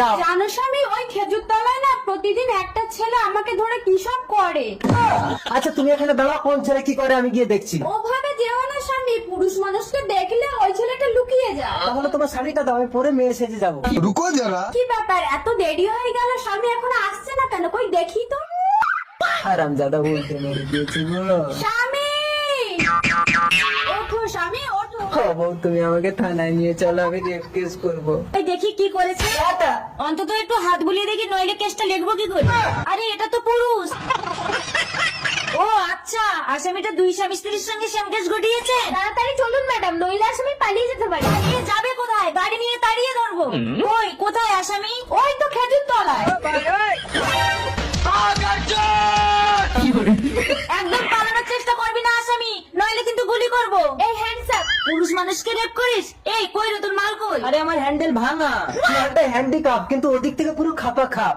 দাও। জানো স্বামী, ওই খেজুর তলায় না প্রতিদিন একটা ছেলে আমাকে ধরে কি সব করে। আচ্ছা তুমি এখানে দাঁড়াও, কোন ছেলে কি করে আমি গিয়ে দেখছি। ওভাবে যেও না স্বামী, পুরুষ মানুষকে দেখলে ওই ছেলেটা লুকিয়ে যায়। তাহলে তোমার শাড়িটা দাও, আমি পরে মেয়ে সেজে যাবো। रुको जरा। কি ব্যাপার, এত দেরি হয়ে গেল, স্বামী এখনো আসছে না কেন? কই দেখি তো। হারামজাদা উল্টে মেরে দিয়েছি গো। স্বামী ওঠো, স্বামী ওঠো। ও বউ, তুমি আমাকে থানায় নিয়ে চলো, আমি রেপ কেস করবো। এই দেখি কি করেছে। অন্তত একটু হাত বুলিয়ে দেখি, নইলে কেসটা লিখবো কি করে। আরে এটা তো পুরুষ। ও আচ্ছা, আসামিটা দুই স্বামী স্ত্রীর সঙ্গে সেম কেস ঘটিয়েছে। তাড়াতাড়ি চলুন ম্যাডাম, নইলে আসামি পালিয়ে যেতে পারে। পালিয়ে যাবে কোথায়? গাড়ি নিয়ে তাড়িয়ে ধরবো। ওই কোথায় আসামি? ওই তো খেজুর তলায়। একদম পালানোর চেষ্টা করবি না আসামি, নইলে কিন্তু গুলি করবো। এই হ্যান্ডস আপ। পুরুষ মানুষকে রেপ করিস? এই কই রে তোর মাল কই? আরে আমার হ্যান্ডেল ভাঙা, একটা হ্যান্ডিক্যাপ, কিন্তু ওদিক থেকে পুরো খাপা খাপ।